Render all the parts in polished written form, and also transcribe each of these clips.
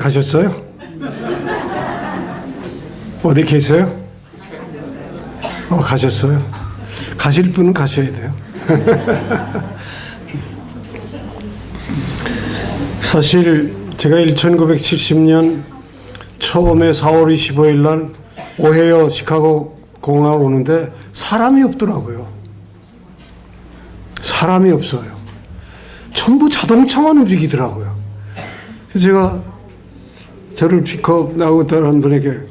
가셨어요? 어디 계세요? 가셨어요? 가실 분은 가셔야 돼요. 사실 제가 1970년 처음에 4월 25일 날 오헤어 시카고 공항을 오는데 사람이 없더라고요. 사람이 없어요. 전부 자동차만 움직이더라고요. 그래서 제가 저를 픽업 나오고 다른 분에게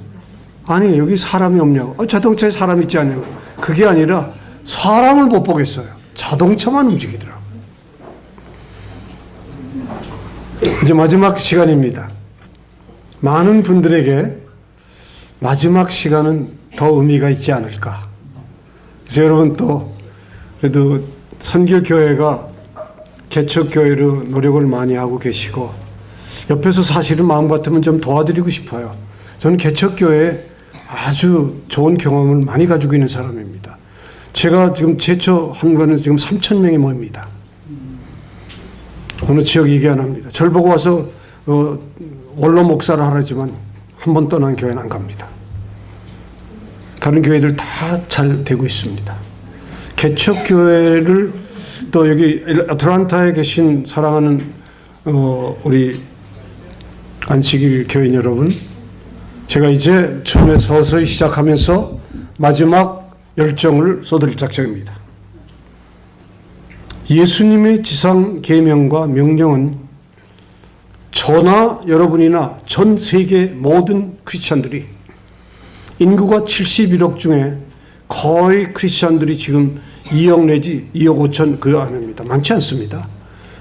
아니 여기 사람이 없냐고. 자동차에 사람 있지 않냐고. 그게 아니라 사람을 못 보겠어요. 자동차만 움직이더라고요. 이제 마지막 시간입니다. 많은 분들에게 마지막 시간은 더 의미가 있지 않을까. 그래서 여러분 또 그래도 선교교회가 개척교회로 노력을 많이 하고 계시고 옆에서 사실은 마음 같으면 좀 도와드리고 싶어요. 저는 개척교회에 아주 좋은 경험을 많이 가지고 있는 사람입니다. 제가 지금 최초 한 거는 지금 3,000명이 모입니다. 어느 지역 얘기 안 합니다. 절 보고 와서 원로 목사를 하라지만 한 번 떠난 교회는 안 갑니다. 다른 교회들 다 잘 되고 있습니다. 개척교회를 또 여기 애틀랜타에 계신 사랑하는 우리 안식일 교인 여러분, 제가 이제 처음에 서서히 시작하면서 마지막 열정을 쏟을 작정입니다. 예수님의 지상 계명과 명령은 저나 여러분이나 전 세계 모든 크리스찬들이 인구가 71억 중에 거의 크리스찬들이 지금 2억 내지 2억 5천 그 안입니다. 많지 않습니다.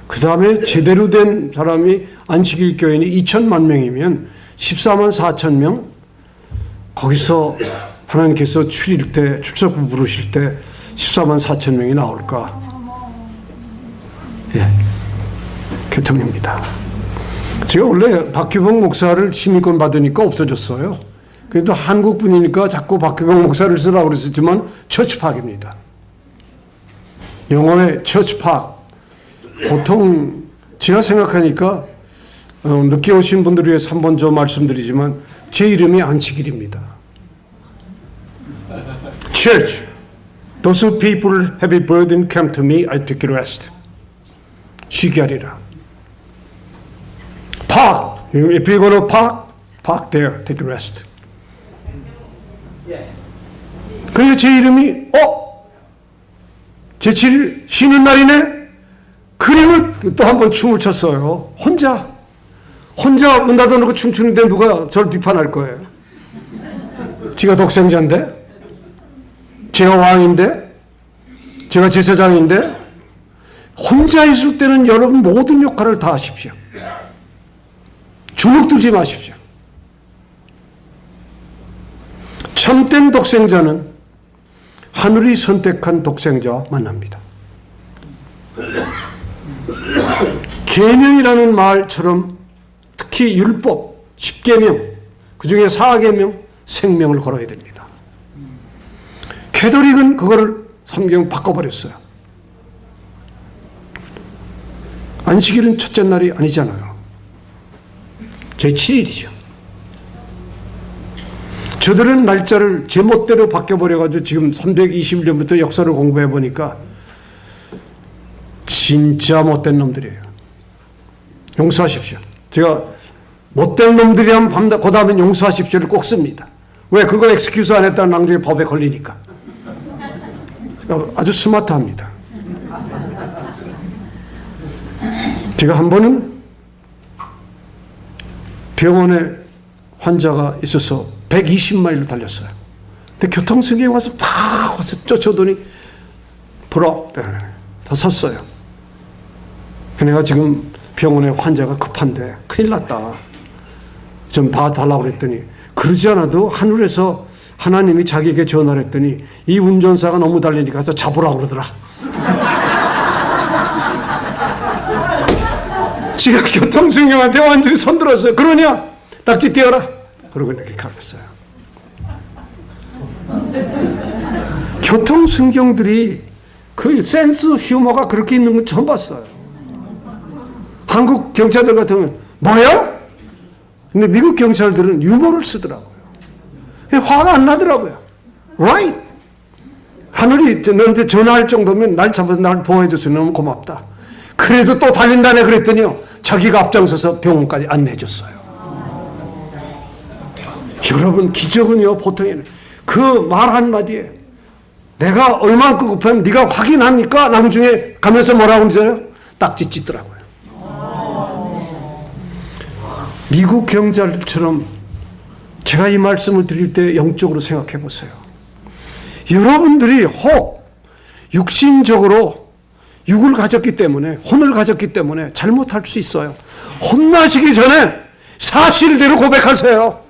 그 다음에 제대로 된 사람이 안식일 교인이 2천만 명이면 14만 4천 명, 거기서 하나님께서 출석부 부르실 때 14만 4천 명이 나올까? 예, 교통입니다. 제가 원래 박규봉 목사를 시민권 받으니까 없어졌어요. 그래도 한국 분이니까 자꾸 박규봉 목사를 쓰라고 그랬었지만 처치팍입니다. 영어의 처치팍. 보통 제가 생각하니까 늦게 오신 분들을 위해서 한 번 더 말씀드리지만 제 이름이 안식일입니다. Church. Those people have a burden come to me, I take rest. 쉬게 하리라. Park. If you're going to park there, take rest. 그러니까 제 이름이 제 7일 쉬는 날이네. 그리고 또 한 번 춤을 췄어요. 혼자 문 닫아놓고 춤추는데 누가 저를 비판할 거예요. 제가 독생자인데, 제가 왕인데, 제가 제사장인데, 혼자 있을 때는 여러분 모든 역할을 다 하십시오. 주눅 들지 마십시오. 참된 독생자는 하늘이 선택한 독생자와 만납니다. 계명이라는 말처럼 특히 율법, 10계명, 그 중에 4계명, 생명을 걸어야 됩니다. 캐톨릭은 그거를 성경 바꿔버렸어요. 안식일은 첫째 날이 아니잖아요. 제7일이죠. 저들은 날짜를 제멋대로 바뀌어버려가지고 지금 320년부터 역사를 공부해보니까 진짜 못된 놈들이에요. 용서하십시오. 제가 못된 놈들이라면 그 다음엔 용서하십시오를 꼭 씁니다. 왜? 그거 엑스큐즈 안 했다는 나중에 법에 걸리니까. 아주 스마트합니다. 제가 한 번은 병원에 환자가 있어서 120마일로 달렸어요. 근데 교통수기에 와서 팍 와서 쫓아오더니 더 섰어요. 내가 지금 병원에 환자가 급한데 큰일 났다. 좀 봐달라고 그랬더니 그러지 않아도 하늘에서 하나님이 자기에게 전화를 했더니 이 운전사가 너무 달리니까 가서 잡으라고 그러더라. 지가 교통수행한테 완전히 손들었어요. 그러냐? 딱지 떼어라. 그러고 이렇게 가겠어요. 교통순경들이 그 센스 휴머가 그렇게 있는 건 처음 봤어요. 한국 경찰들 같으면 뭐야? 근데 미국 경찰들은 유머를 쓰더라고요. 화가 안 나더라고요. Right. 하늘이 너한테 전화할 정도면 날 잡아서 날 보호해줘서 너무 고맙다. 그래도 또 달린다네 그랬더니요. 자기가 앞장서서 병원까지 안내해줬어요. 여러분, 기적은요, 보통에는 그 말 한마디에 내가 얼마큼 급하면 네가 확인합니까? 나중에 가면서 뭐라고 그러잖아요? 딱지 찢더라고요. 미국 경찰들처럼 제가 이 말씀을 드릴 때 영적으로 생각해 보세요. 여러분들이 혹 육신적으로 육을 가졌기 때문에, 혼을 가졌기 때문에 잘못할 수 있어요. 혼나시기 전에 사실대로 고백하세요.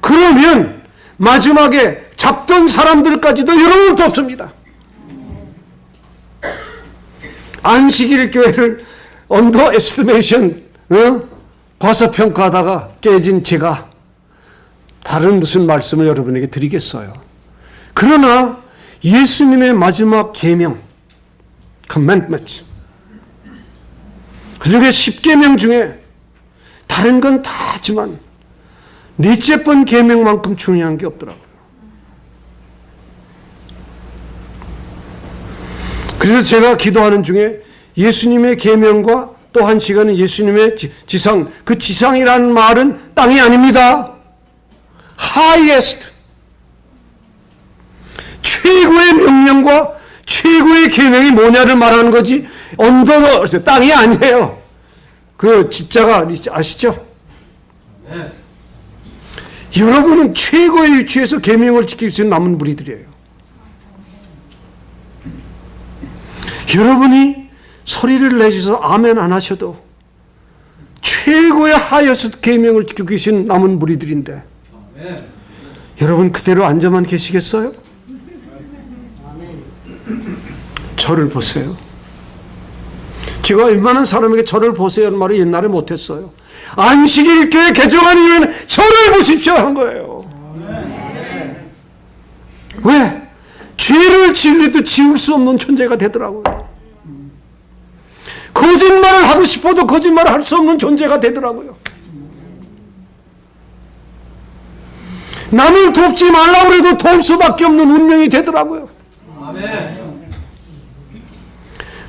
그러면 마지막에 잡던 사람들까지도 여러분 덮습니다. 안식일 교회를 언더 에스티메이션, 과소평가하다가 깨진 제가 다른 무슨 말씀을 여러분에게 드리겠어요. 그러나 예수님의 마지막 계명, commandment, 그중에 10계명 중에 다른 건 다 하지만 넷째 번 계명만큼 중요한 게 없더라고요. 그래서 제가 기도하는 중에 예수님의 계명과 또 한 시간은 예수님의 지상, 그 지상이라는 말은 땅이 아닙니다. highest, 최고의 명령과 최고의 계명이 뭐냐를 말하는 거지, 언더, 땅이 아니에요. 그 지자가 아시죠? 네. 여러분은 최고의 위치에서 계명을 지킬 수 있는 남은 무리들이에요. 여러분이 소리를 내셔서 아멘 안 하셔도 최고의 하여스 계명을 지키고 계신 남은 무리들인데 아멘. 여러분 그대로 앉아만 계시겠어요? 아멘. 저를 보세요. 제가 웬만한 사람에게 저를 보세요는 말을 옛날에 못했어요. 안식일 교회 개종한 이유는 저를 보십시오 한 거예요. 아멘. 왜? 죄를 지으려도 지울 수 없는 존재가 되더라고요. 거짓말을 하고 싶어도 거짓말을 할 수 없는 존재가 되더라고요. 남을 돕지 말라고 해도 도울 수밖에 없는 운명이 되더라고요. 아멘.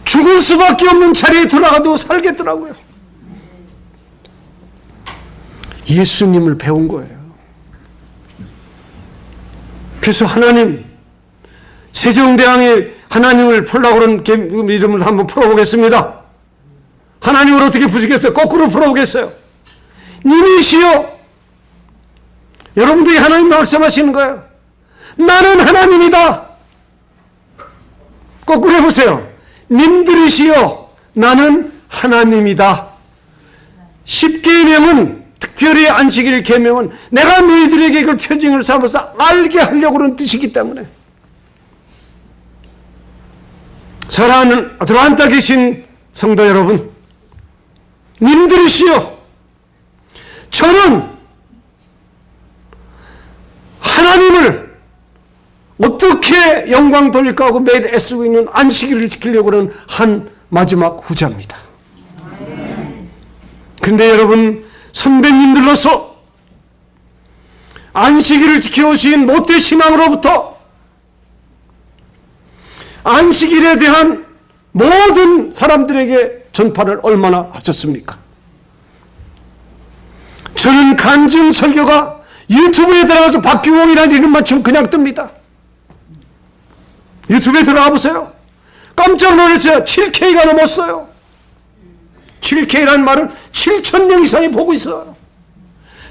죽을 수밖에 없는 자리에 들어가도 살겠더라고요. 예수님을 배운 거예요. 그래서 하나님, 세종대왕이 하나님을 풀라고 그런 이름을 한번 풀어보겠습니다. 하나님을 어떻게 부르겠어요? 거꾸로 풀어보겠어요. 님이시여. 여러분들이 하나님 말씀하시는 거예요. 나는 하나님이다. 거꾸로 해보세요. 님들이시여. 나는 하나님이다. 10계명은 특별히 안식일 계명은 내가 너희들에게 이걸 표징을 삼아서 알게 하려고 하는 뜻이기 때문에 사랑하는 아틀란타 계신 성도 여러분, 님들이시여, 저는 하나님을 어떻게 영광 돌릴까 하고 매일 애쓰고 있는 안식일을 지키려고 하는 한 마지막 후자입니다. 근데 여러분, 선배님들로서 안식일을 지켜오신 모태 신앙으로부터 안식일에 대한 모든 사람들에게 전파를 얼마나 하셨습니까? 저는 간증 설교가 유튜브에 들어가서 박규홍이라는 이름만 치면 그냥 뜹니다. 유튜브에 들어가 보세요. 깜짝 놀랐어요. 7K가 넘었어요. 7K라는 말은 7,000명 이상이 보고 있어요.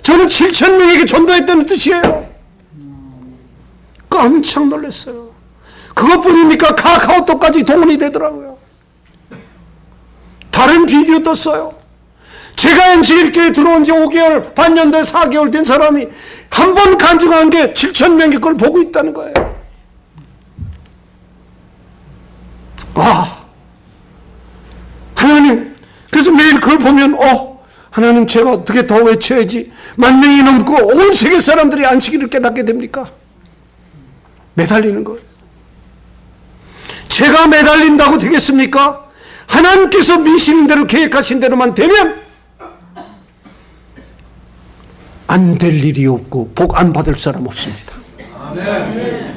저는 7,000명에게 전도했다는 뜻이에요. 깜짝 놀랐어요. 그것뿐입니까? 카카오톡까지 동원이 되더라고요. 다른 비디오 떴어요. 제가 안식일교회 들어온 지 5개월, 반년대 4개월 된 사람이 한 번 간증한 게 7,000명의 걸 보고 있다는 거예요. 와, 하나님, 그래서 매일 그걸 보면 하나님 제가 어떻게 더 외쳐야지 10,000명이 넘고 온 세계 사람들이 안식일을 깨닫게 됩니까? 매달리는 거예요. 제가 매달린다고 되겠습니까? 하나님께서 미시는 대로 계획하신 대로만 되면 안 될 일이 없고 복 안 받을 사람 없습니다. 아멘.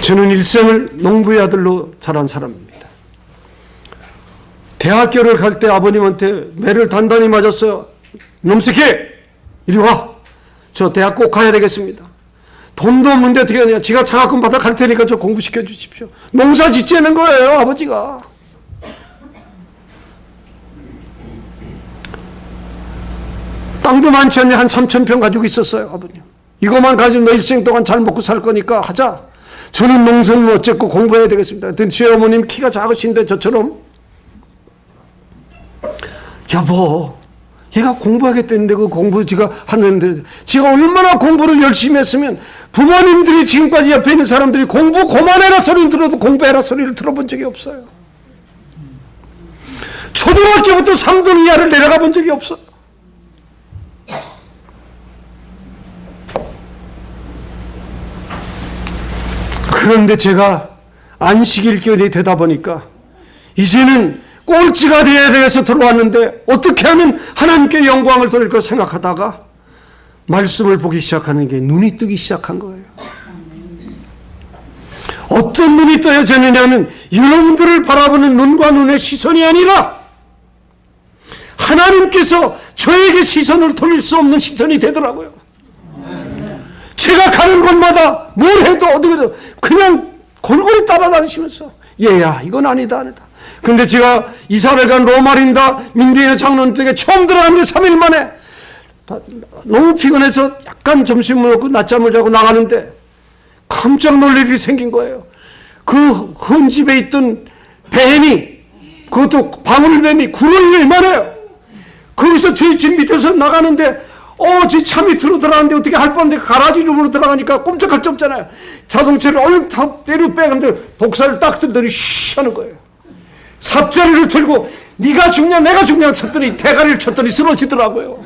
저는 일생을 농부의 아들로 자란 사람입니다. 대학교를 갈 때 아버님한테 매를 단단히 맞았어요. 놈 새끼 이리 와. 저 대학 꼭 가야 되겠습니다. 돈도 없는데 어떻게 하냐. 지가 장학금 받아 갈 테니까 저 공부시켜 주십시오. 농사 짓자는 거예요, 아버지가. 땅도 많지 않냐. 한 3,000평 가지고 있었어요, 아버님. 이것만 가지고 너 일생 동안 잘 먹고 살 거니까 하자. 저는 농사는 어쨌고 공부해야 되겠습니다. 그랬더니 제 어머님 키가 작으신데 저처럼, 여보, 얘가 공부하겠다는데 그 공부 지가 하는데, 지가 얼마나 공부를 열심히 했으면 부모님들이 지금까지 옆에 있는 사람들이 공부 그만해라 소리를 들어도 공부해라 소리를 들어본 적이 없어요. 초등학교부터 3등 이하를 내려가 본 적이 없어요. 그런데 제가 안식일교인이 되다 보니까 이제는 꼴찌가 되어야 돼서 들어왔는데 어떻게 하면 하나님께 영광을 돌릴까 생각하다가 말씀을 보기 시작하는 게 눈이 뜨기 시작한 거예요. 어떤 눈이 떠져느냐면 여러분들을 바라보는 눈과 눈의 시선이 아니라 하나님께서 저에게 시선을 돌릴 수 없는 시선이 되더라고요. 제가 가는 곳마다 뭘 해도 어디에도 그냥 골고루 따라다니시면서 얘야 이건 아니다 아니다. 근데 제가 이사를 간 로마린다 민병의 장로님 댁에 처음 들어갔는데 3일 만에 너무 피곤해서 약간 점심을 먹고 낮잠을 자고 나가는데 깜짝 놀랄 일이 생긴 거예요. 그 헌집에 있던 뱀이, 그것도 방울뱀이 굴을 얼마나요. 거기서 저희 집 밑에서 나가는데 제 차 밑으로 들어가는데 어떻게 할 뻔한데 가라지 룸으로 들어가니까 꼼짝할 수 없잖아요. 자동차를 얼른 다 때려 빼는데 독사를 딱 들더니 쉬 하는 거예요. 삽자리를 들고 네가 죽냐 내가 죽냐 쳤더니 대가리를 쳤더니 쓰러지더라고요.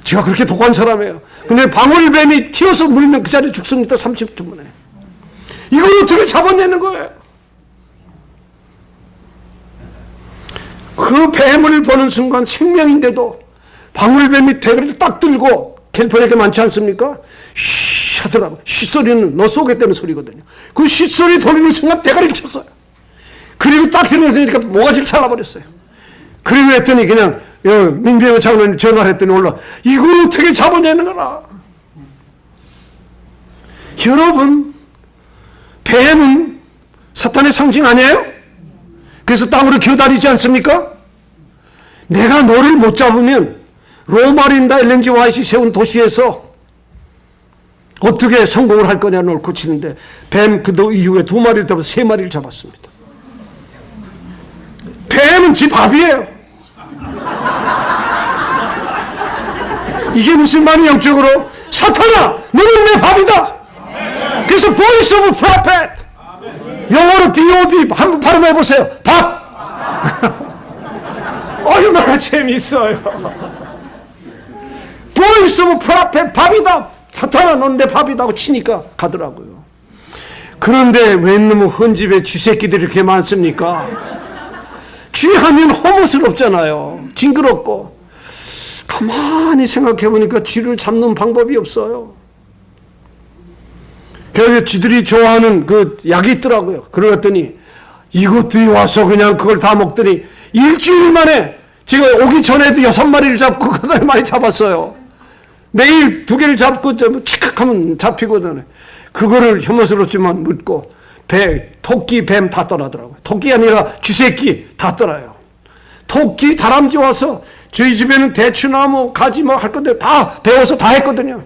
제가 그렇게 독한 사람이에요. 근데 방울뱀이 튀어서 물면 그 자리에 죽습니다. 30분 만에. 이걸 어떻게 잡아내는 거예요? 그 뱀을 보는 순간 생명인데도 방울뱀이 대가리를 딱 들고 캘리포니아에 많지 않습니까? 쉬 하더라고. 쉬 소리는 너 쏘겠다는 소리거든요. 그 쉬 소리 돌리는 순간 대가리를 쳤어요. 그리고 딱 들으니까 모가지를 잘라버렸어요. 그리고 했더니 그냥 민병호 장로님 전화를 했더니 올라 이걸 어떻게 잡아내는 거라. 여러분 뱀은 사탄의 상징 아니에요? 그래서 땅으로 기어다니지 않습니까? 내가 너를 못 잡으면 로마린다 엘렌지 와이시 세운 도시에서 어떻게 성공을 할 거냐 널 고치는데 뱀 그 이후에 2마리를 잡아서 3마리를 잡았습니다. 뱀은 지 밥이에요. 이게 무슨 말이 영적으로 사탄아 너는 내 밥이다. 그래서 voice of prophet 영어로 BOB 한번 발음해 보세요. 밥. 얼마나 재미있어요. voice of prophet 밥이다. 사탄아 넌 내 밥이다 하고 치니까 가더라고요. 그런데 왜 너무 헌집에 쥐새끼들이 이렇게 많습니까? 쥐하면 혐오스럽잖아요. 징그럽고. 가만히 생각해 보니까 쥐를 잡는 방법이 없어요. 그래서 쥐들이 좋아하는 그 약이 있더라고요. 그러더니 이것들이 와서 그냥 그걸 다 먹더니 일주일 만에 제가 오기 전에도 6마리를 잡고 8마리 잡았어요. 매일 2개를 잡고 치크하면 잡히거든요. 그거를 혐오스럽지만 묻고 토끼, 뱀 다 떠나더라고요. 토끼 아니라 쥐새끼 다 떠나요. 토끼, 다람쥐 와서 저희 집에는 대추나무, 가지 뭐 할 건데 다 배워서 다 했거든요.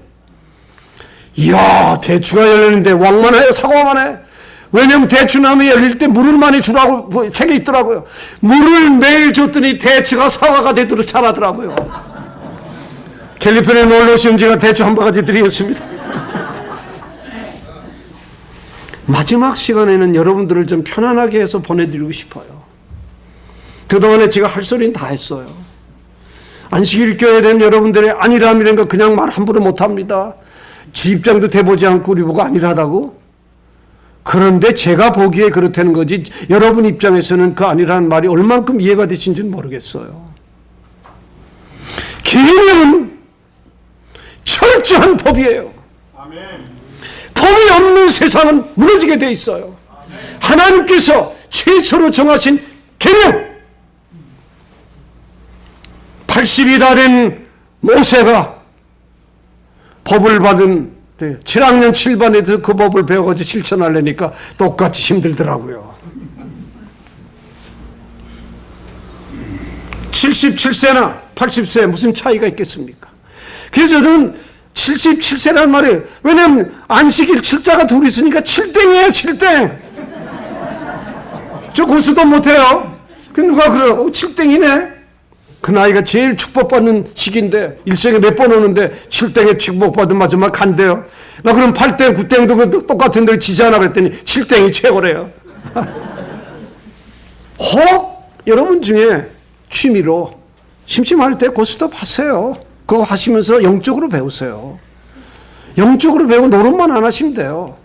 이야, 대추가 열리는데 왕만 해요, 사과만 해. 왜냐면 대추나무에 열릴 때 물을 많이 주라고 책에 있더라고요. 물을 매일 줬더니 대추가 사과가 되도록 자라더라고요. 캘리포니아에 놀러 오시면 제가 대추 한 바가지 드리겠습니다. 마지막 시간에는 여러분들을 좀 편안하게 해서 보내드리고 싶어요. 그동안에 제가 할 소리는 다 했어요. 안식일 교회에 대한 여러분들의 안일함이라는 거 그냥 말 함부로 못합니다. 지 입장도 대보지 않고 우리 보고 안일하다고? 그런데 제가 보기에 그렇다는 거지 여러분 입장에서는 그 아니라는 말이 얼만큼 이해가 되신지는 모르겠어요. 계명은 철저한 법이에요. 법이 없는 세상은 무너지게 돼 있어요. 하나님께서 최초로 정하신 계명, 80이 다 된 모세가 법을 받은 7학년 7반에서 그 법을 배워가지고 실천하려니까 똑같이 힘들더라고요. 77세나 80세 무슨 차이가 있겠습니까? 그래서 저는 77세라는 말이에요. 왜냐하면 안식일 7자가 둘이 있으니까 7땡이에요. 7땡. 저 고수도 못해요. 그 누가 그래요? 7땡이네. 그 나이가 제일 축복받는 시기인데 일생에 몇 번 오는데 7땡에 축복받은 마지막 간대요. 나 그럼 8땡, 9땡도 똑같은데 지지 않아 그랬더니 7땡이 최고래요. 혹 여러분 중에 취미로 심심할 때 고스톱 하세요. 그거 하시면서 영적으로 배우세요. 영적으로 배우고 노릇만 안 하시면 돼요.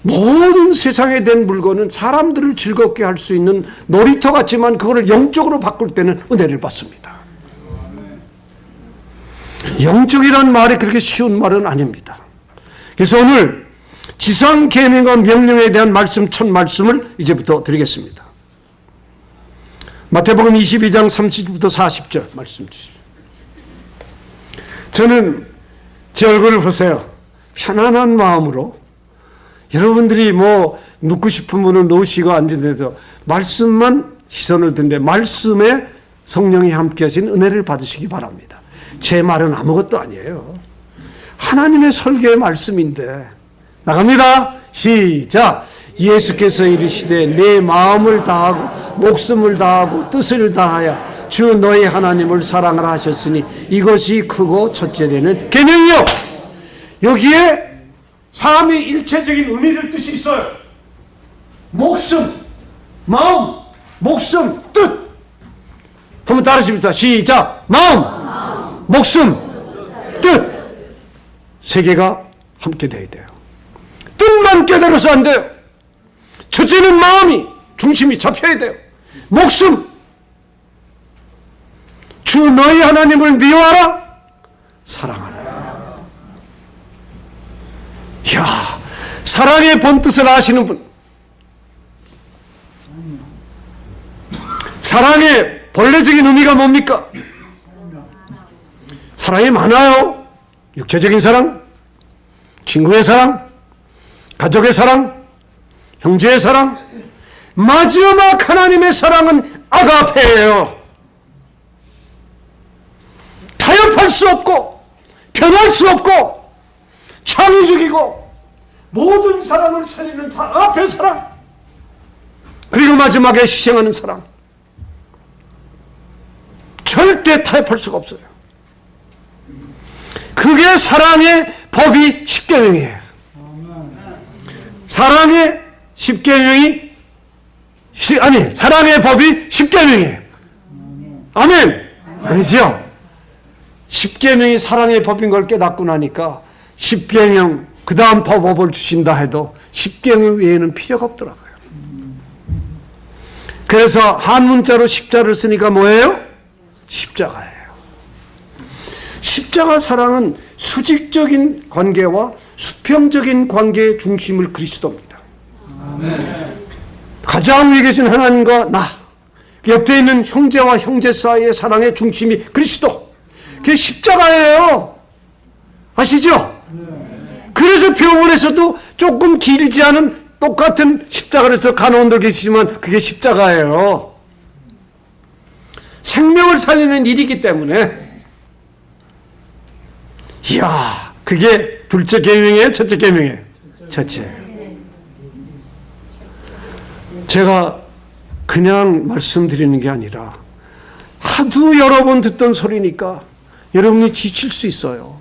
모든 세상에 된 물건은 사람들을 즐겁게 할 수 있는 놀이터 같지만 그거를 영적으로 바꿀 때는 은혜를 받습니다. 영적이란 말이 그렇게 쉬운 말은 아닙니다. 그래서 오늘 지상 계명과 명령에 대한 말씀 첫 말씀을 이제부터 드리겠습니다. 마태복음 22장 30절부터 40절 말씀 주시죠. 저는 제 얼굴을 보세요. 편안한 마음으로 여러분들이 뭐 눕고 싶은 분은 놓으시고 앉은데도 말씀만 시선을 든데 말씀에 성령이 함께 하신 은혜를 받으시기 바랍니다. 제 말은 아무것도 아니에요. 하나님의 설계의 말씀인데 나갑니다. 시작. 예수께서 이르시되 내 마음을 다하고 목숨을 다하고 뜻을 다하여 주 너희 하나님을 사랑하라 하셨으니 이것이 크고 첫째 되는 계명이요. 여기에 삶의 일체적인 의미를 뜻이 있어요. 목숨, 마음, 목숨, 뜻. 한번 따라하십니다. 시작. 마음, 목숨, 뜻. 세 개가 함께 돼야 돼요. 뜻만 깨달아서 안 돼요. 첫째는 마음이 중심이 잡혀야 돼요. 목숨, 주 너희 하나님을 미워하라, 사랑하라. 이야, 사랑의 본뜻을 아시는 분, 사랑의 본래적인 의미가 뭡니까? 사랑이 많아요. 육체적인 사랑, 친구의 사랑, 가족의 사랑, 형제의 사랑. 마지막 하나님의 사랑은 아가페예요. 타협할 수 없고 변할 수 없고 창의적이고 모든 사랑을 살리는 아가페 사랑, 그리고 마지막에 희생하는 사랑. 절대 타협할 수가 없어요. 그게 사랑의 법이 10계명이에요. 사랑의 10계명이 아니 사랑의 법이 10계명이에요. 아멘. 아니죠. 10계명이 사랑의 법인 걸 깨닫고 나니까 10계명 그 다음 더 법을 주신다 해도 10계명 외에는 필요가 없더라고요. 그래서 한문자로 십자를 쓰니까 뭐예요? 십자가예요. 십자가 사랑은 수직적인 관계와 수평적인 관계의 중심을 그리스도입니다. 가장 위에 계신 하나님과 나, 옆에 있는 형제와 형제 사이의 사랑의 중심이 그리스도. 그게 십자가예요. 아시죠? 그래서 병원에서도 조금 길지 않은 똑같은 십자가를 해서 간호원들 계시지만 그게 십자가예요. 생명을 살리는 일이기 때문에. 이야, 그게 둘째 계명이에요? 첫째 계명이에요? 첫째. 제가 그냥 말씀드리는 게 아니라 하도 여러 번 듣던 소리니까 여러분이 지칠 수 있어요.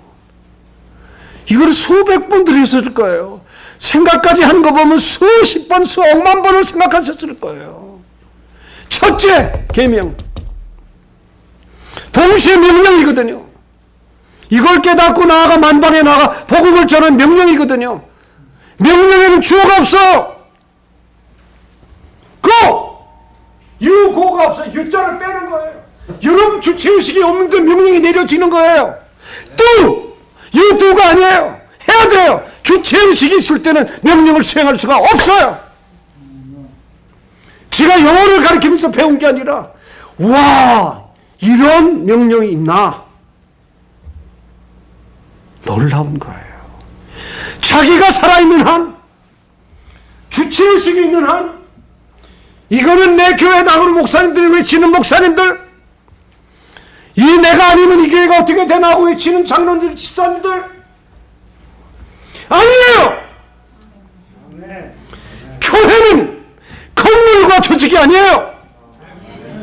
이걸 수백 번 들으셨을 거예요. 생각까지 하는 거 보면 수십 번, 수억만 번을 생각하셨을 거예요. 첫째 계명. 동시에 명령이거든요. 이걸 깨닫고 나아가 만방에 나가 복음을 전하는 명령이거든요. 명령에는 주어가 없어. 유고가 없어. 유자를 빼는 거예요. 여러분 주체의식이 없는데 명령이 내려지는 거예요. 유두가 아니에요. 해야 돼요. 주체의식이 있을 때는 명령을 수행할 수가 없어요. 제가 영어를 가르치면서 배운 게 아니라 와, 이런 명령이 있나? 놀라운 거예요. 자기가 살아있는 한, 주체의식이 있는 한, 이거는 내 교회 나오는 목사님들이 외치는 목사님들, 이 내가 아니면 이 교회가 어떻게 되나 하고 외치는 장로들, 집사님들, 아니에요. 교회는 건물과 조직이 아니에요.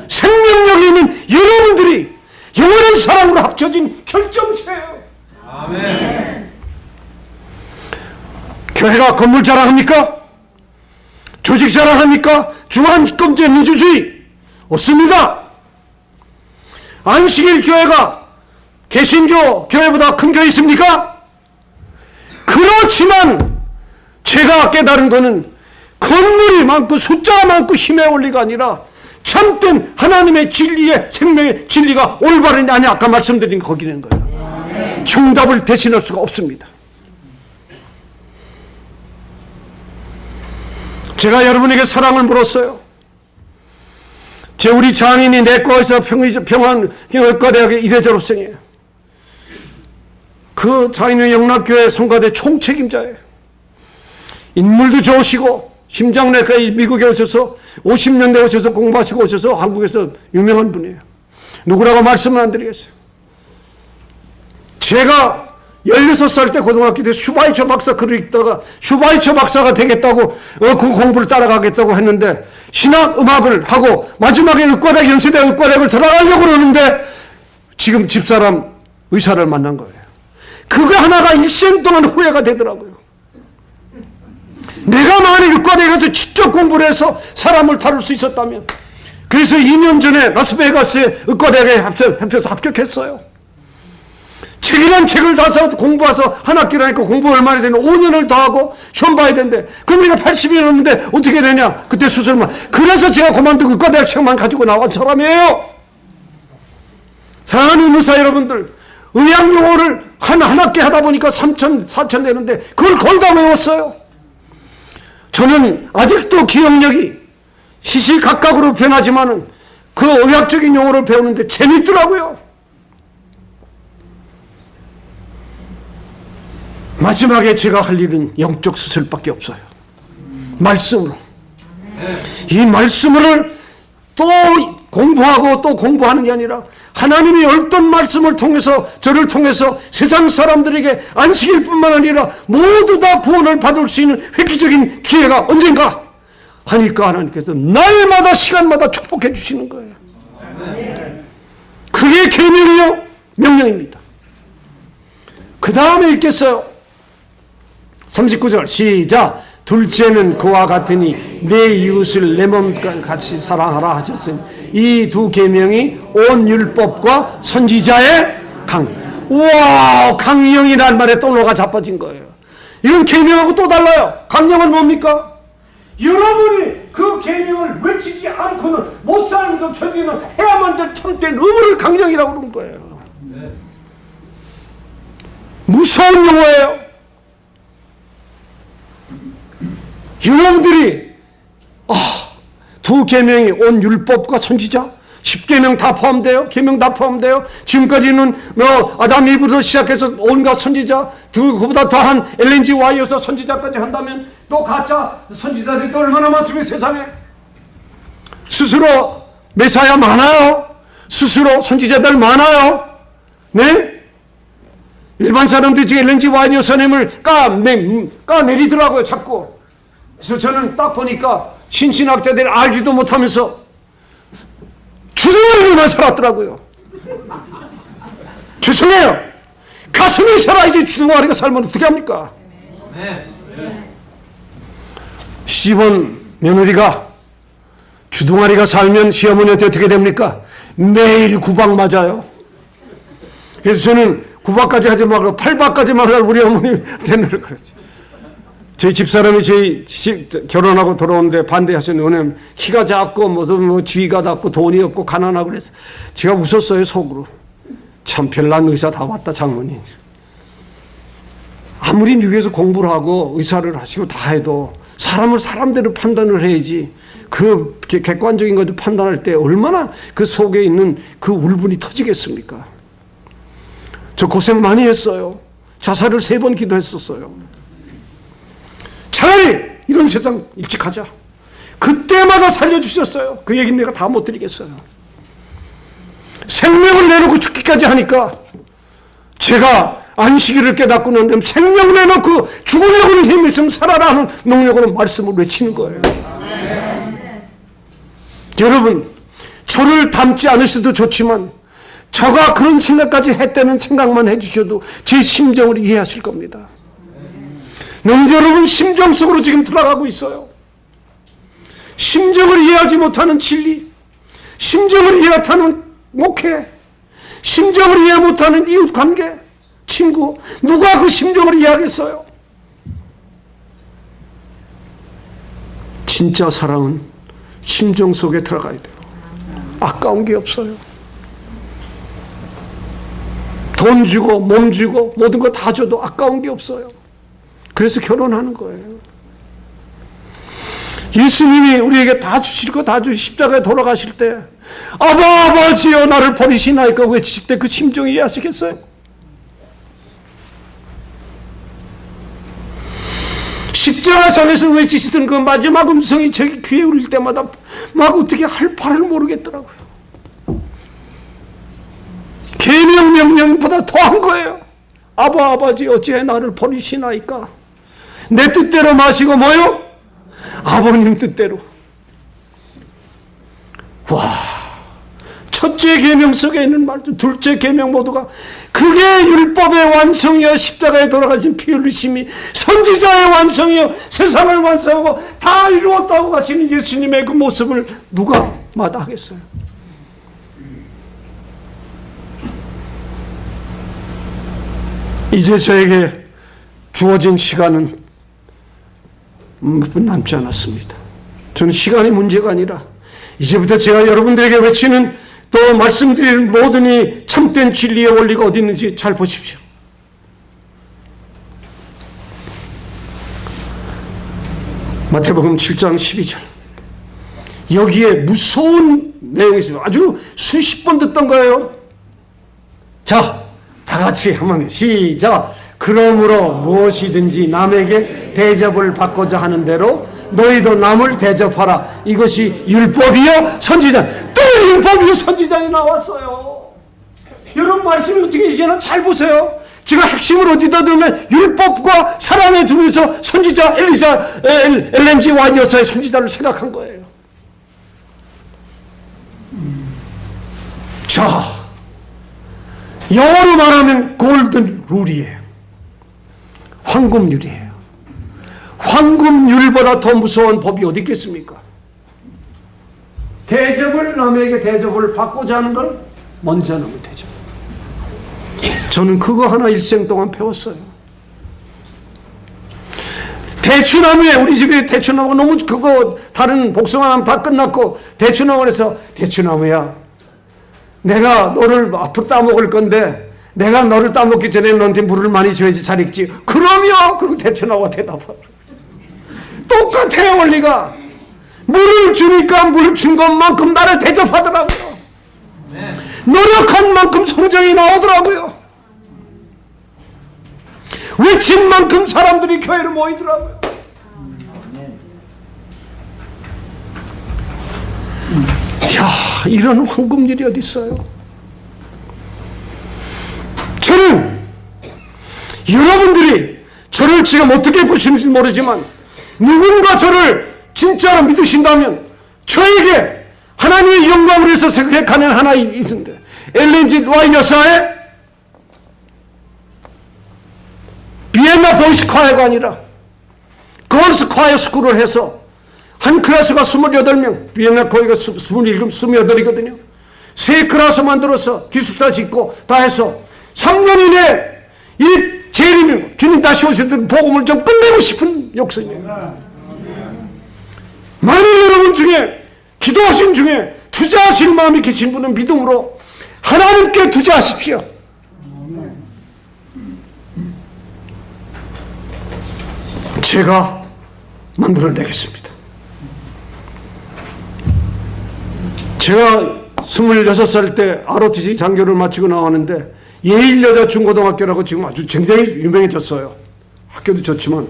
생명력이 있는 여러분들이 영원한 사랑으로 합쳐진 결정체예요. 아멘. 교회가 건물 자랑합니까? 조직 자랑합니까? 중앙집권제 민주주의 없습니다. 안식일 교회가 개신교 교회보다 큰 교회 있습니까? 그렇지만 제가 깨달은 것은 건물이 많고 숫자가 많고 힘의 원리가 아니라 참된 하나님의 진리의 생명의 진리가 올바르냐 아니 아까 말씀드린 거기는 거예요. 정답을 대신할 수가 없습니다. 제가 여러분에게 사랑을 물었어요. 우리 장인이 내과에서 평안의과대학의 1회 졸업생이에요. 그 장인의 영락교회 성가대 총책임자예요. 인물도 좋으시고 심장내과에 미국에 오셔서 50년대 오셔서 공부하시고 오셔서 한국에서 유명한 분이에요. 누구라고 말씀을 안 드리겠어요. 제가 16살 때 고등학교 때 슈바이처 박사 글을 읽다가 슈바이처 박사가 되겠다고 그 공부를 따라가겠다고 했는데 신학 음악을 하고 마지막에 의과대학 연세대 의과대학을 들어가려고 그러는데 지금 집사람 의사를 만난 거예요. 그거 하나가 일생 동안 후회가 되더라고요. 내가 만약 의과대학에 가서 직접 공부를 해서 사람을 다룰 수 있었다면. 그래서 2년 전에 라스베가스에 의과대학에 합쳐서 합격했어요. 책이란 책을 다 사서 공부해서 한 학기라니까 공부 얼마나 되냐 5년을 더 하고 시험 봐야 된대. 그럼 내가 80이 넘는데 어떻게 되냐. 그때 수술만. 그래서 제가 그만두고 의과대학 책만 가지고 나온 사람이에요. 사랑하는 의사 여러분들, 의학 용어를 한 학기 하다 보니까 3천, 4천 되는데 그걸 거의 다 외웠어요. 저는 아직도 기억력이 시시각각으로 변하지만은 그 의학적인 용어를 배우는데 재밌더라고요. 마지막에 제가 할 일은 영적 수술밖에 없어요. 말씀으로. 이 말씀을 또 공부하고 또 공부하는 게 아니라 하나님이 어떤 말씀을 통해서 저를 통해서 세상 사람들에게 안식일뿐만 아니라 모두 다 구원을 받을 수 있는 획기적인 기회가 언젠가 하니까 하나님께서 날마다 시간마다 축복해 주시는 거예요. 그게 계명이요 명령입니다. 그 다음에 읽겠어요. 39절 시작. 둘째는 그와 같으니 내 이웃을 내 몸같이 사랑하라 하셨으니 이 두 계명이 온 율법과 선지자의 우와, 강령이라는 말에 또 노가 자빠진 거예요. 이건 계명하고 또 달라요. 강령은 뭡니까? 여러분이 그 계명을 외치지 않고는 못 사는 것 견디는 해야만 될 참된 의무를 강령이라고 그러는 거예요. 무서운 용어예요. 여러분들이 두 계명이 온 율법과 선지자 10계명 다 포함돼요. 계명 다 포함돼요. 지금까지는 아담 이브부터 시작해서 온갖 선지자 그보다 더한 엘렌지 와이어서 선지자까지 한다면 또 가짜 선지자들이 또 얼마나 많습니까 세상에. 스스로 메사야 많아요. 스스로 선지자들 많아요. 네? 일반 사람들이 지금 엘렌지 와이어 선생님을 까내리더라고요 자꾸. 그래서 저는 딱 보니까 신신학자들이 알지도 못하면서 주둥아리만 살았더라고요. 죄송해요. 가슴이 살아야지 주둥아리가 살면 어떻게 합니까? 시집온 며느리가 주둥아리가 살면 시어머니한테 어떻게 됩니까? 매일 구박 맞아요. 그래서 저는 구박까지 하지 말고 팔박까지만 하자 우리 어머니한테 그랬죠. 저희 집사람이 결혼하고 돌아오는데 반대하시는 왜냐면 키가 작고 무슨 주의가 낮고 돈이 없고 가난하고 그래서 제가 웃었어요 속으로. 참 별난 의사 다 왔다 장모님. 아무리 미국에서 공부를 하고 의사를 하시고 다 해도 사람을 사람대로 판단을 해야지 그 객관적인 것을 판단할 때 얼마나 그 속에 있는 그 울분이 터지겠습니까? 저 고생 많이 했어요. 자살을 3번 기도했었어요. 차라리 이런 세상 일찍 하자. 그때마다 살려주셨어요. 그 얘기는 내가 다 못 드리겠어요. 생명을 내놓고 죽기까지 하니까 제가 안식일을 깨닫고 난 다음에 생명을 내놓고 죽으려고는 힘이 좀 살아라 하는 능력으로 말씀을 외치는 거예요. 여러분, 저를 닮지 않으셔도 좋지만 저가 그런 생각까지 했다는 생각만 해주셔도 제 심정을 이해하실 겁니다. 여러분 심정 속으로 지금 들어가고 있어요. 심정을 이해하지 못하는 진리, 심정을 이해 못하는 목회, 심정을 이해 못하는 이웃관계, 친구, 누가 그 심정을 이해하겠어요? 진짜 사랑은 심정 속에 들어가야 돼요. 아까운 게 없어요. 돈 주고 몸 주고 모든 거 다 줘도 아까운 게 없어요. 그래서 결혼하는 거예요. 예수님이 우리에게 다 주실 거 다 주시 십자가에 돌아가실 때 아버지여 나를 버리시나이까 외치실 때 그 심정이 이해하시겠어요? 십자가상에서 외치시던 그 마지막 음성이 제 귀에 울릴 때마다 막 어떻게 할 바를 모르겠더라고요. 계명 명령보다 더한 거예요. 아버지 어찌해 나를 버리시나이까. 내 뜻대로 마시고 뭐요? 아버님 뜻대로. 와, 첫째 계명 속에 있는 말도 둘째 계명 모두가 그게 율법의 완성이여 십자가에 돌아가신 피 흘리심이 선지자의 완성이여 세상을 완성하고 다 이루었다고 하시는 예수님의 그 모습을 누가 마다하겠어요? 이제 저에게 주어진 시간은 몇 분 남지 않았습니다. 저는 시간이 문제가 아니라 이제부터 제가 여러분들에게 외치는 또 말씀드릴 모든 이 참된 진리의 원리가 어디 있는지 잘 보십시오. 마태복음 7장 12절. 여기에 무서운 내용이 있어요. 아주 수십 번 듣던 거예요. 자, 다 같이 한번 시작. 그러므로 무엇이든지 남에게 대접을 받고자 하는 대로 너희도 남을 대접하라. 이것이 율법이요 선지자. 또 율법이요 선지자이 나왔어요. 여러분 말씀이 어떻게 이제는 잘 보세요. 제가 핵심을 어디다 두면 율법과 사랑에 두면서 선지자 엘렌 G 와이트 여사의 선지자를 생각한 거예요. 자, 영어로 말하면 골든 룰이에요. 황금률이에요. 황금률보다 더 무서운 법이 어디 있겠습니까? 대접을 남에게 대접을 받고자 하는 걸 먼저 하는 대접. 저는 그거 하나 일생 동안 배웠어요. 대추나무에 우리 집에 대추나무가 너무 그거 다른 복숭아나무 다 끝났고 대추나무에서 대추나무야 내가 너를 앞으로 따먹을 건데 내가 너를 따먹기 전에 너한테 물을 많이 줘야지 잘 익지. 그러면 그 대추나무가 대답하라. 똑같아요 원리가. 물을 주니까 물 준 것만큼 나를 대접하더라고요. 노력한 만큼 성장이 나오더라고요. 외친 만큼 사람들이 교회로 모이더라고요. 이야, 이런 황금률이 어디 있어요? 저는 여러분들이 저를 지금 어떻게 보시는지 모르지만 누군가 저를 진짜로 믿으신다면 저에게 하나님의 영광을 위해서 생각하는 하나 있는데 엘렌 G 와이트 여사의 비엔나 보이스 콰이어가 아니라 걸스 콰이어 스쿨을 해서 한 클래스가 28명, 비엔나 거기가 27, 28이거든요. 세 클래스 만들어서 기숙사 짓고 다 해서 3년 이내 이 제 세리명 주님 다시 오실 때 복음을 좀 끝내고 싶은 욕심이에요. 만일 여러분 중에 기도하신 중에 투자하실 마음이 계신 분은 믿음으로 하나님께 투자하십시오. 제가 만들어내겠습니다. 제가 26살 때 ROTC 장교를 마치고 나왔는데 예일여자중고등학교라고 지금 아주 굉장히 유명해졌어요. 학교도 좋지만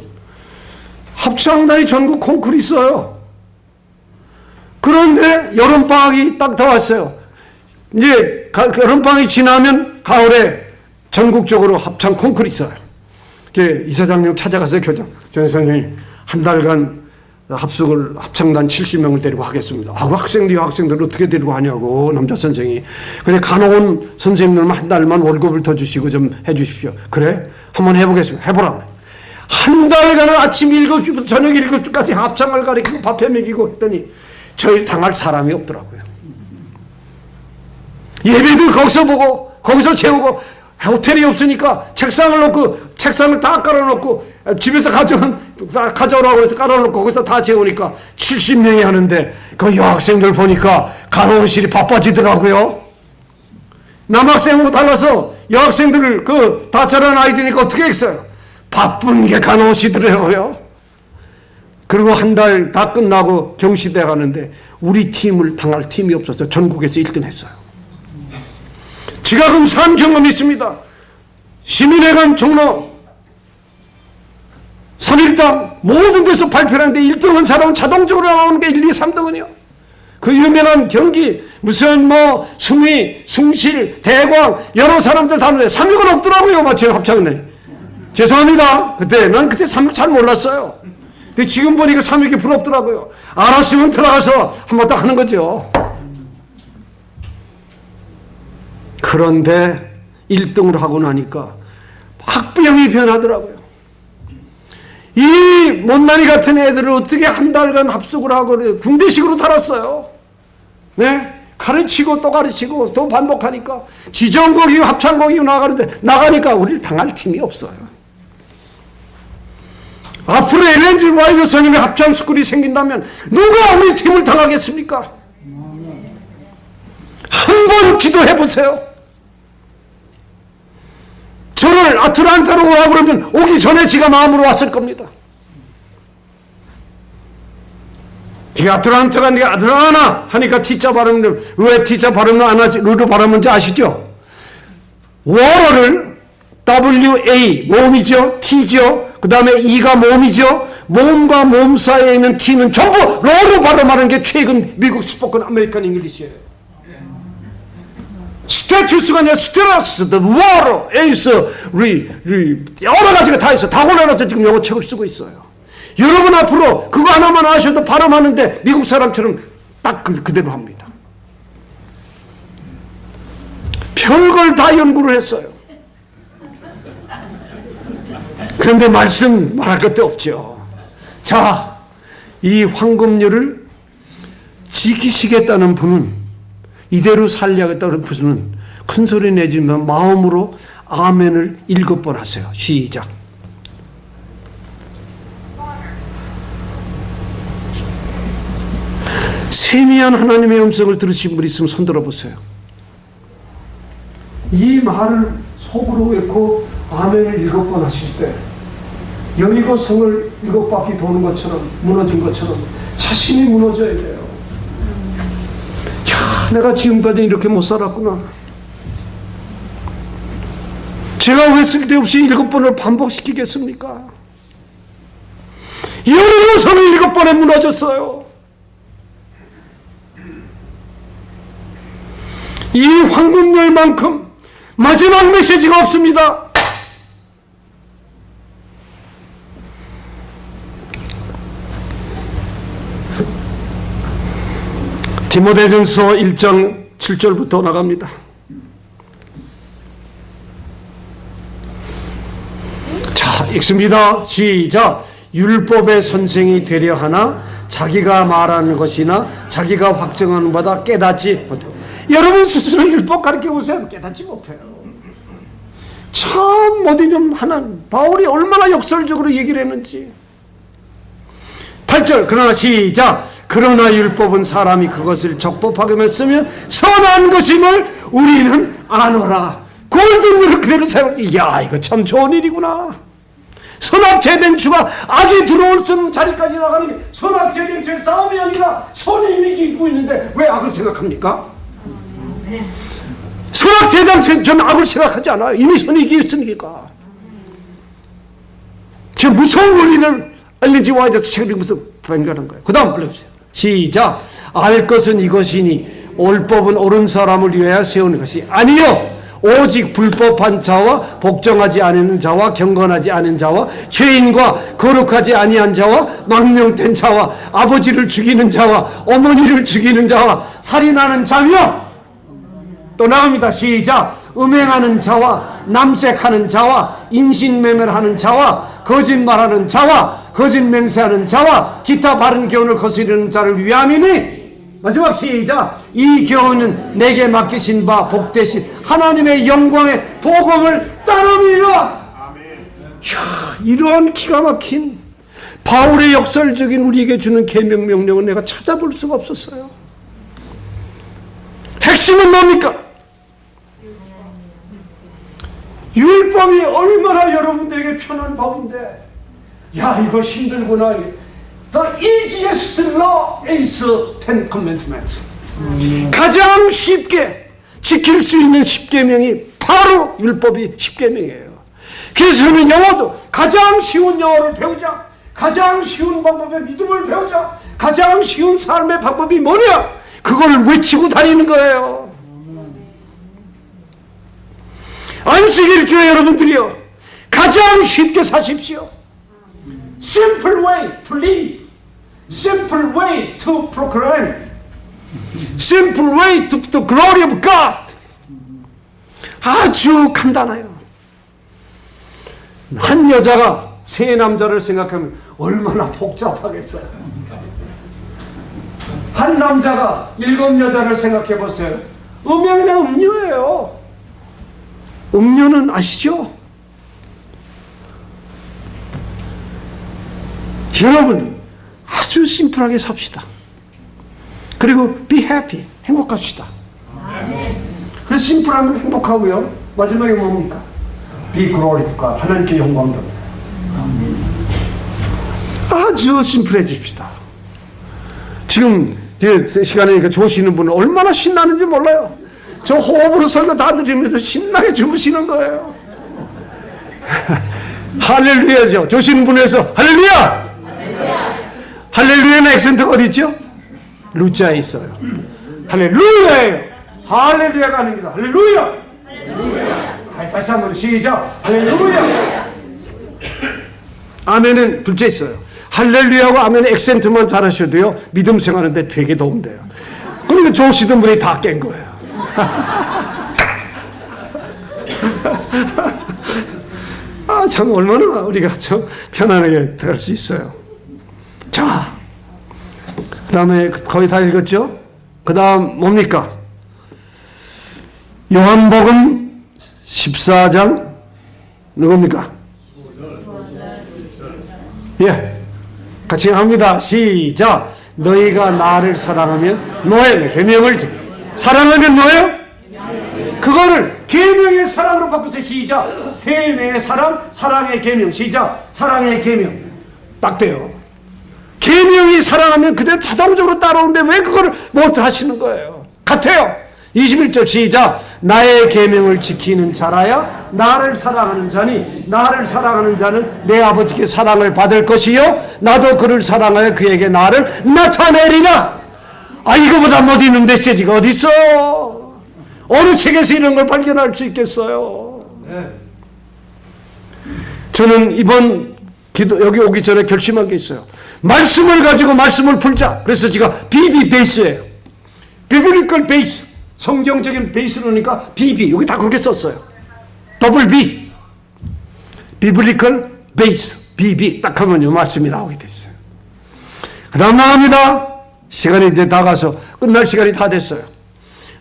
합창단이 전국 콩쿠르 있어요. 그런데 여름방학이 딱 다 왔어요. 이제 여름방학이 지나면 가을에 전국적으로 합창 콩쿠르 있어요. 이사장님 찾아가서 교장, 전 선생님 한 달간 합창단 70명을 데리고 하겠습니다. 그 학생들 어떻게 데리고 하냐고 남자 선생이. 그래 간호원 선생님들만 한 달만 월급을 더 주시고 좀 해주십시오. 그래 한번 해보겠습니다. 해보라. 한 달간은 아침 7시부터 저녁 7시까지 합창을 가르치고 밥해 먹이고 했더니 저희 당할 사람이 없더라고요. 예배도 거기서 보고 거기서 채우고 호텔이 없으니까 책상을 놓고 책상을 다 깔아놓고 집에서 가져오라고 해서 깔아놓고 거기서 다 재우니까 70명이 하는데 그 여학생들 보니까 간호원실이 바빠지더라고요. 남학생하고 달라서 여학생들을 다 저런 아이들이니까 어떻게 했어요? 바쁜 게 간호원실이더라고요. 그리고 한 달 다 끝나고 경시대 가는데 우리 팀을 당할 팀이 없어서 전국에서 1등 했어요. 제가 검사한 경험이 있습니다. 시민회관 종로 3일당 모든 데서 발표를 하는데 1등한 사람은 자동적으로 나오는 게 1, 2, 3등은요. 그 유명한 경기 무슨 숭이, 숭실, 대광 여러 사람들 다 하는데 3위가 없더라고요. 마침 합창은. 죄송합니다. 난 그때 3위 잘 몰랐어요. 근데 지금 보니까 3위가 부럽더라고요. 알았으면 들어가서 한번 딱 하는 거죠. 그런데 1등을 하고 나니까 학비형이 변하더라고요. 이 못난이 같은 애들을 어떻게 한 달간 합숙을 하고 군대식으로 달았어요. 네? 가르치고 또 가르치고 또 반복하니까 지정곡이고 합창곡이고 나가니까 우리를 당할 팀이 없어요. 앞으로 엘렌지 와이드 선임의 합창스쿨이 생긴다면 누가 우리 팀을 당하겠습니까? 한번 기도해보세요. 저를 아틀란타로 오라고 그러면 오기 전에 지가 마음으로 왔을 겁니다. 아틀란타가 네가 아틀라나 하니까 T자 발음을 왜 T자 발음을 안 하지? 루로 발음인지 아시죠? 워러를 WA 몸이죠. T죠. 그 다음에 E가 몸이죠. 몸과 몸 사이에 있는 T는 전부 로로 발음하는 게 최근 미국 스포큰 아메리칸 잉글리시예요. 스테투스가 아니라 스테라스, 워러, 에이스, 여러 가지가 다 있어. 다 골라놔서 지금 영어 책을 쓰고 있어요. 여러분 앞으로 그거 하나만 아셔도 발음하는데 미국 사람처럼 딱 그대로 합니다. 별걸 다 연구를 했어요. 그런데 말씀 말할 것도 없죠. 자, 이 황금률을 지키시겠다는 분은, 이대로 살려야겠다는 분은 큰 소리 내지만 마음으로 아멘을 7번 하세요. 시작. 세미한 하나님의 음성을 들으신 분 있으면 손 들어보세요. 이 말을 속으로 외고 아멘을 7번 하실 때 여리고 성을 7바퀴 도는 것처럼, 무너진 것처럼 자신이 무너져야 돼요. 야, 내가 지금까지 이렇게 못 살았구나. 제가 왜 쓸데없이 7번을 반복시키겠습니까? 여리고 성을 7번에 무너졌어요. 이 황금열만큼 마지막 메시지가 없습니다. 디모데전서 1장 7절부터 나갑니다. 자, 읽습니다. 시작. 율법의 선생이 되려 하나 자기가 말하는 것이나 자기가 확정하는 바다 깨닫지 못해요. 여러분 스스로 율법 가르쳐 보세요. 깨닫지 못해요. 참 못이념 하나님, 바울이 얼마나 역설적으로 얘기를 했는지. 8절, 그러나 시작. 그러나 율법은 사람이 그것을 적법하게만 쓰면 선한 것임을 우리는 아노라. 골든으로 그대로 사용했지. 야, 이거 참 좋은 일이구나. 선악제된 주가 악이 들어올 수 있는 자리까지 나가는 게 선악제된 주의 싸움이 아니라 선의 힘이 이기고 있는데 왜 악을 생각합니까? 선악제된 주는 악을 생각하지 않아요. 이미 선이 이기었으니까. 지금 무서운 원리를 엘렌지 와이드에서 책을 읽으면서 발견하는 거예요. 그 다음 불러주세요. 시작. 알 것은 이것이니 율법은 옳은 사람을 위하여 세우는 것이 아니요 오직 불법한 자와 복종하지 않는 자와 경건하지 않은 자와 죄인과 거룩하지 아니한 자와 망령된 자와 아버지를 죽이는 자와 어머니를 죽이는 자와 살인하는 자며, 또 나옵니다. 시작. 음행하는 자와 남색하는 자와 인신매매하는 자와 거짓말하는 자와 거짓맹세하는 자와 기타 바른 교훈을 거스르는 자를 위함이니, 마지막 시작. 이 교훈은 내게 맡기신 바 복되신 하나님의 영광의 복음을 따르리라. 이러한 기가 막힌 바울의 역설적인 우리에게 주는 계명 명령은 내가 찾아볼 수가 없었어요. 핵심은 뭡니까? 율법이 얼마나 여러분들에게 편한 법인데, 야, 이거 힘들구나. The easiest law is Ten Commandments. 가장 쉽게 지킬 수 있는 10계명이 바로 율법이 10계명이에요. 그래서 저는 영어도 가장 쉬운 영어를 배우자, 가장 쉬운 방법의 믿음을 배우자, 가장 쉬운 삶의 방법이 뭐냐? 그걸 외치고 다니는 거예요. 안식일 교회 여러분들이요, 가장 쉽게 사십시오. Simple way to live, simple way to proclaim, simple way to the glory of God. 아주 간단해요. 한 여자가 세 남자를 생각하면 얼마나 복잡하겠어요. 한 남자가 7 여자를 생각해 보세요. 음양이나 음료예요. 음료는 아시죠? 여러분, 아주 심플하게 삽시다. 그리고 be happy, 행복합시다. 그 심플하면 행복하고요. 마지막에 뭡니까? be glory to God, 하나님께 영광 돌립니다. 아주 심플해집시다. 지금 시간에 조시는 분은 얼마나 신나는지 몰라요. 저 호흡으로 설교 다 들으면서 신나게 주무시는 거예요. 할렐루야죠. 조시는 분에서 할렐루야! 할렐루야는 액센트가 어디 있죠? 루자에 있어요. 할렐루야예요. 할렐루야가 아닙니다. 할렐루야! 다시 한번 시작. 할렐루야! 아멘은 둘째 있어요. 할렐루야하고 아멘의 액센트만 잘하셔도요, 믿음 생활하는데 되게 도움돼요. 그러니까 조시던 분이 다 깬 거예요. 아, 참 얼마나 우리가 참 편안하게 들을 수 있어요. 자, 그 다음에 거의 다 읽었죠? 그 다음 뭡니까? 요한복음 14장 누굽니까? 예, 같이 합니다. 시작. 너희가 나를 사랑하면 너의 계명을 지켜. 사랑하면 뭐예요? 그거를 계명의 사랑으로 바꾸세요. 시작. 세뇌의 사랑, 사랑의 계명. 시작. 사랑의 계명. 딱 돼요. 계명이 사랑하면 그대로 자동적으로 따라오는데 왜 그거를 못 하시는 거예요? 같아요. 21절 시작. 나의 계명을 지키는 자라야 나를 사랑하는 자니 나를 사랑하는 자는 내 아버지께 사랑을 받을 것이요 나도 그를 사랑하여 그에게 나를 나타내리라. 아, 이거보다 못 있는 메시지가 어디 있어? 어느 책에서 이런 걸 발견할 수 있겠어요? 네. 저는 이번 기도 여기 오기 전에 결심한 게 있어요. 말씀을 가지고 말씀을 풀자. 그래서 제가 BB 베이스예요. 비블리컬 베이스. 성경적인 베이스로니까 BB. 여기 다 그렇게 썼어요. 더블 B. 비블리컬 베이스. BB. 딱 하면 이 말씀이 나오게 됐어요. 그 다음 나갑니다. 시간이 이제 다 가서 끝날 시간이 다 됐어요.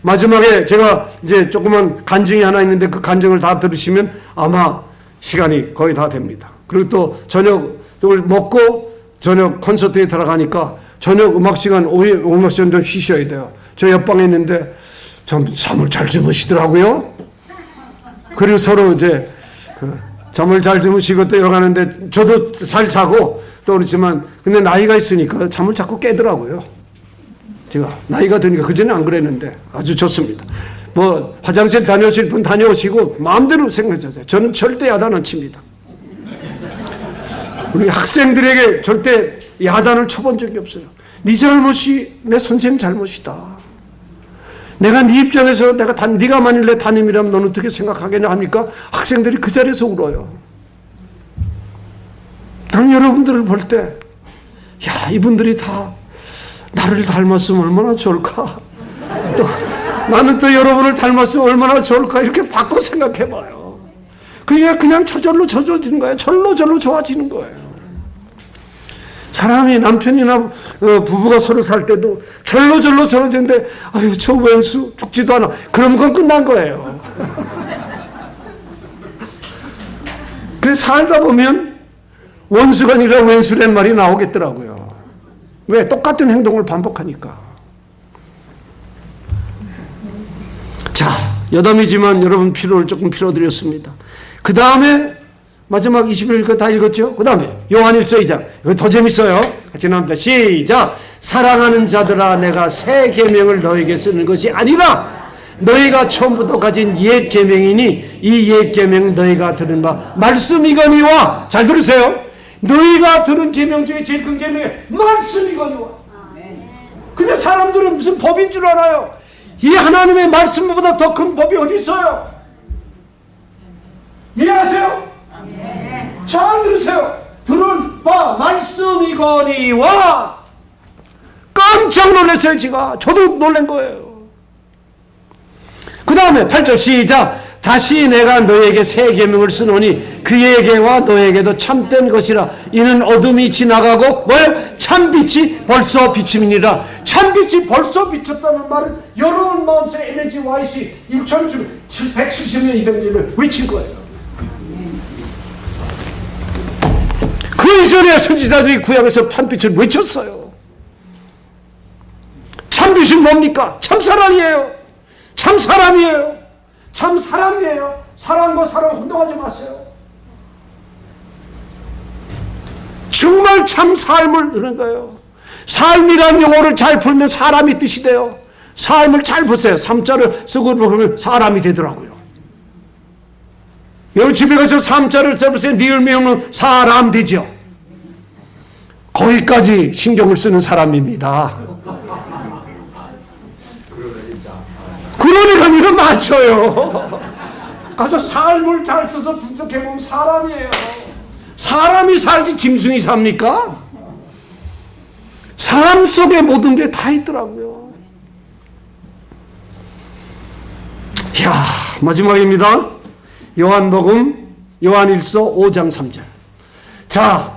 마지막에 제가 이제 조그만 간증이 하나 있는데 그 간증을 다 들으시면 아마 시간이 거의 다 됩니다. 그리고 또 저녁을 먹고 저녁 콘서트에 들어가니까 저녁 음악 시간, 음악 시간 좀 쉬셔야 돼요. 저 옆방에 있는데 잠을 잘 주무시더라고요. 그리고 서로 이제 잠을 잘 주무시고 또 이러가는데 저도 잘 자고 또 그렇지만 근데 나이가 있으니까 잠을 자꾸 깨더라고요. 제가 나이가 드니까 그전에 안 그랬는데 아주 좋습니다. 뭐 화장실 다녀오실 분 다녀오시고 마음대로 생각하세요. 저는 절대 야단 안 칩니다. 우리 학생들에게 절대 야단을 쳐본 적이 없어요. 네 잘못이 내 선생 잘못이다. 내가 네 입장에서 네가 만일 내 담임이라면 너는 어떻게 생각하겠냐 합니까? 학생들이 그 자리에서 울어요. 나는 여러분들을 볼 때, 야, 이분들이 다 나를 닮았으면 얼마나 좋을까? 또 나는 또 여러분을 닮았으면 얼마나 좋을까? 이렇게 바꿔 생각해 봐요. 그냥 저절로 젖어지는 거예요. 절로 좋아지는 거예요. 사람이 남편이나 부부가 서로 살 때도 절로 저러지는데 아유 저 왼수 죽지도 않아. 그럼 그건 끝난 거예요. 그래서 살다 보면 원수가 아니라 왼수란 말이 나오겠더라고요. 왜? 똑같은 행동을 반복하니까. 자, 여담이지만 여러분 피로를 조금 필요드렸습니다. 그 다음에 마지막 21일 다 읽었죠? 그 다음에 요한일서 2장. 이거 더 재밌어요. 같이 나옵니다. 시작. 사랑하는 자들아 내가 새 계명을 너에게 쓰는 것이 아니라 너희가 처음부터 가진 옛 계명이니 이 옛 계명 너희가 들은 바 말씀이거니와. 잘 들으세요. 너희가 들은 계명 중에 제일 큰 계명이 말씀이거니와. 근데 사람들은 무슨 법인 줄 알아요. 이 하나님의 말씀보다 더 큰 법이 어디 있어요? 이해하세요? 잘 들으세요. 들은 바 말씀이거니와. 깜짝 놀랐어요. 저도 놀란 거예요. 그 다음에 8절 시작. 다시 내가 너에게 새 계명을 쓰노니 그에게와 너에게도 참된 것이라. 이는 어둠이 지나가고 뭘? 참빛이 벌써 비침이니라. 참빛이 벌써 비쳤다는 말은 여러분 마음속에 에너지 와이시 170년 200년을 외친 거예요. 그 이전에 선지자들이 구약에서 참빛을 외쳤어요. 참빛이 뭡니까? 참사랑이에요. 참사람이에요. 참사랑이에요. 사랑과 사랑 혼동하지 마세요. 정말 참 삶을 그런 거예요. 삶이란 용어를 잘 풀면 사람이 뜻이 돼요. 삶을 잘 보세요. 3자를 쓰고 보면 사람이 되더라고요. 여러분 집에 가서 3자를 써보세요. 리을 메우면 사람 되죠. 거기까지 신경을 쓰는 사람입니다. 그러니까 이거 맞춰요. 가서 삶을 잘 써서 분석해보면 사람이에요. 사람이 살지 짐승이 삽니까? 사람 속에 모든 게 다 있더라고요. 이야, 마지막입니다. 요한복음 요한일서 5장 3절. 자,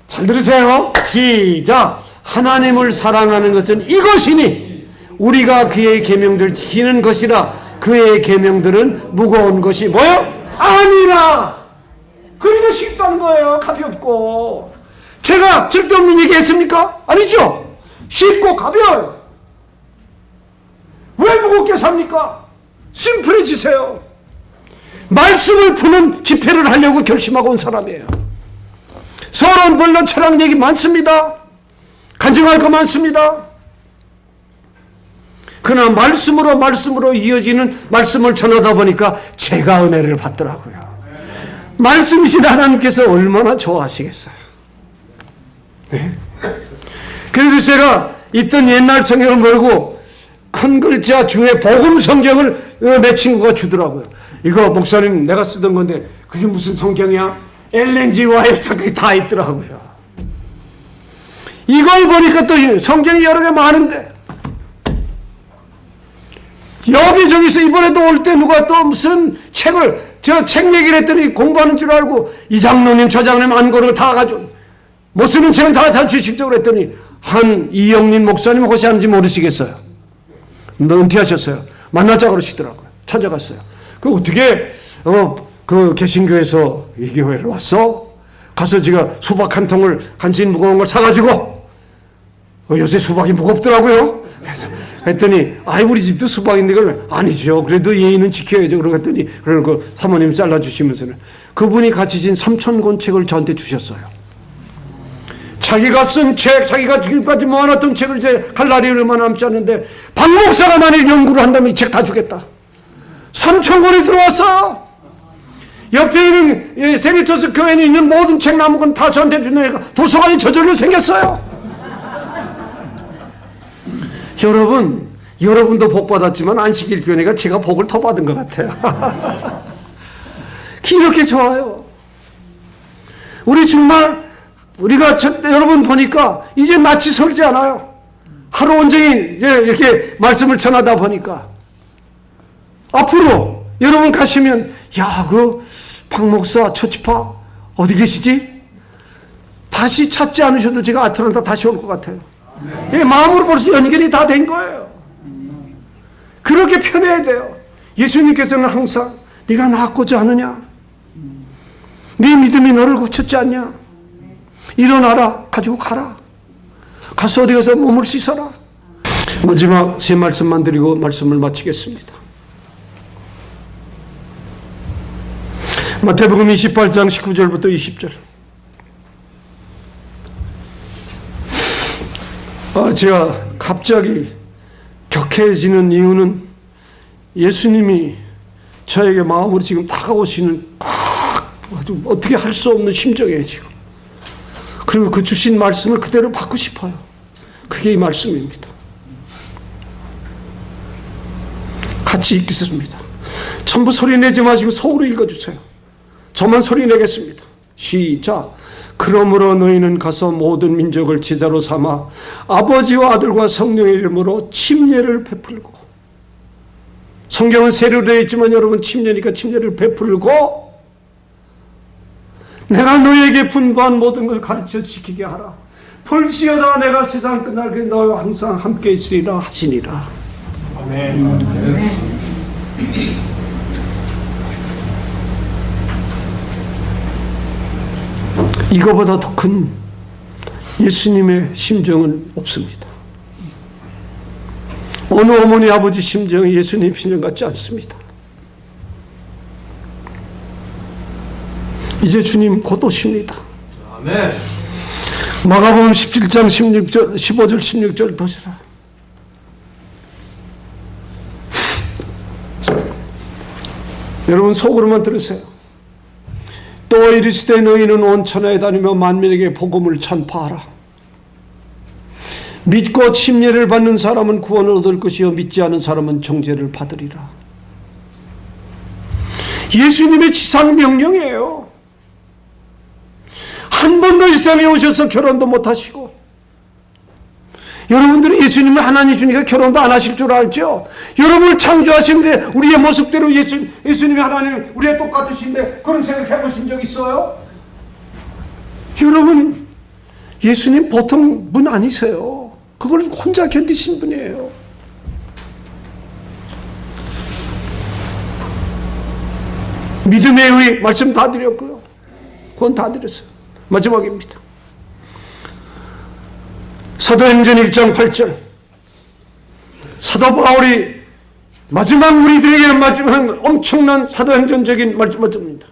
잘 들으세요. 시작. 하나님을 사랑하는 것은 이것이니 우리가 그의 계명들 지키는 것이라. 그의 계명들은 무거운 것이 뭐요? 아니라. 그러니까 쉽다는 거예요. 가볍고. 제가 쓸데없는 얘기 했습니까? 아니죠. 쉽고 가벼워요. 왜 무겁게 삽니까? 심플해지세요. 말씀을 푸는 집회를 하려고 결심하고 온 사람이에요. 서론, 본론, 철학 얘기 많습니다. 간증할 거 많습니다. 그러나 말씀으로 이어지는 말씀을 전하다 보니까 제가 은혜를 받더라고요. 말씀이신 하나님께서 얼마나 좋아하시겠어요. 네. 그래서 제가 있던 옛날 성경을 몰고 큰 글자 중에 복음 성경을 내 친구가 주더라고요. 이거 목사님 내가 쓰던 건데 그게 무슨 성경이야? 엘렌지 와이어 성경이 다 있더라고요. 이걸 보니까 또 성경이 여러 개 많은데 여기저기서 이번에도 올 때 누가 또 무슨 책을 저 책 얘기를 했더니 공부하는 줄 알고 이 장로님 저 장로님 안 고르고 다 가지고 못 쓰는 책은 다 주십시오 그랬더니 한 이영림 목사님 혹시 하는지 모르시겠어요? 은퇴하셨어요. 만나자 그러시더라고요. 찾아갔어요. 그 어떻게 그 개신교에서 이 교회를 왔어? 가서 제가 수박 한 통을 간신 무거운 걸 사가지고 요새 수박이 무겁더라고요. 그래서 했더니 우리 집도 수박인데 그러면 아니죠. 그래도 예의는 지켜야죠. 그랬더니 그 사모님이 잘라주시면서는 그분이 같이 진 3,000권 책을 저한테 주셨어요. 자기가 쓴 책, 자기가 지금까지 모아놨던 책을 이제 갈 날이 얼마 남지 않는데 박 목사가 만일 연구를 한다면 이 책 다 주겠다. 3,000권이 들어왔어요. 옆에 있는 세리토스 교회에 있는 모든 책 남은 건 다 저한테 주는 도서관이 저절로 생겼어요. 여러분도 복 받았지만 안식일교회가 제가 복을 더 받은 것 같아요. 이렇게 좋아요. 우리 정말 우리가 여러분 보니까 이제 낯이 설지 않아요. 하루 온종일 이렇게 말씀을 전하다 보니까 앞으로 여러분 가시면 그 박 목사 처치파 어디 계시지? 다시 찾지 않으셔도 제가 아틀란타 다시 올 것 같아요. 마음으로 벌써 연결이 다 된 거예요. 그렇게 편해야 돼요. 예수님께서는 항상 네가 나았고자 하느냐? 네 믿음이 너를 고쳤지 않냐? 일어나라. 가지고 가라. 가서 어디 가서 몸을 씻어라. 마지막 세 말씀만 드리고 말씀을 마치겠습니다. 마태복음 28장 19절부터 20절. 제가 갑자기 격해지는 이유는 예수님이 저에게 마음으로 지금 다가오시는 아주 어떻게 할 수 없는 심정이에요 지금. 그리고 그 주신 말씀을 그대로 받고 싶어요. 그게 이 말씀입니다. 같이 읽겠습니다. 전부 소리 내지 마시고 속으로 읽어주세요. 저만 소리 내겠습니다. 시작. 그러므로 너희는 가서 모든 민족을 제자로 삼아 아버지와 아들과 성령의 이름으로 침례를 베풀고, 성경은 세례로 되어 있지만 여러분 침례니까 침례를 베풀고 내가 너희에게 분부한 모든 걸 가르쳐 지키게 하라. 볼지어다 내가 세상 끝날까지 너희와 항상 함께 있으리라 하시니라. 아멘. 이거보다 더 큰 예수님의 심정은 없습니다. 어느 어머니 아버지 심정이 예수님 심정 같지 않습니다. 이제 주님 곧 오십니다. 아멘. 마가복음 17장 16절, 15절 16절 보시라. 여러분 속으로만 들으세요. 또 이르시되 너희는 온 천하에 다니며 만민에게 복음을 전파하라. 믿고 침례를 받는 사람은 구원을 얻을 것이요 믿지 않은 사람은 정죄를 받으리라. 예수님의 지상 명령이에요. 한 번도 이 세상에 오셔서 결혼도 못하시고, 여러분들은 예수님은 하나님이시니까 결혼도 안 하실 줄 알죠? 여러분을 창조하시는데 우리의 모습대로 예수님이 하나님 우리의 똑같으신데 그런 생각해 보신 적 있어요? 여러분 예수님 보통 분 아니세요. 그걸 혼자 견디신 분이에요. 믿음의 의 말씀 다 드렸고요. 그건 다 드렸어요. 마지막입니다. 사도행전 1장 8절. 사도 바울이 마지막 우리들에게 마지막 엄청난 사도행전적인 말씀입니다.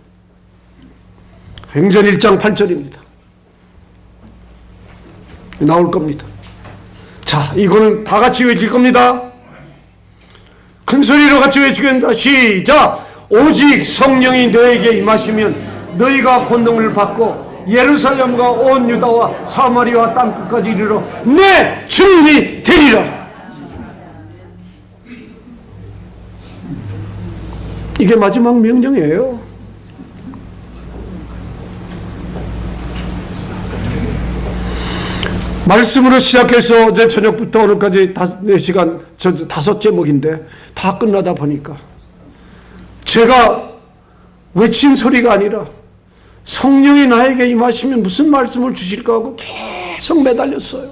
행전 1장 8절입니다. 나올 겁니다. 자, 이거는 다 같이 외칠 겁니다. 큰 소리로 같이 외치겠습니다. 시작! 오직 성령이 너에게 임하시면 너희가 권능을 받고 예루살렘과 온 유다와 사마리아 땅끝까지 이르러 내 주인이 되리라. 이게 마지막 명령이에요. 말씀으로 시작해서 어제 저녁부터 오늘까지 4시간, 5제목인데 다 끝나다 보니까 제가 외친 소리가 아니라 성령이 나에게 임하시면 무슨 말씀을 주실까 하고 계속 매달렸어요.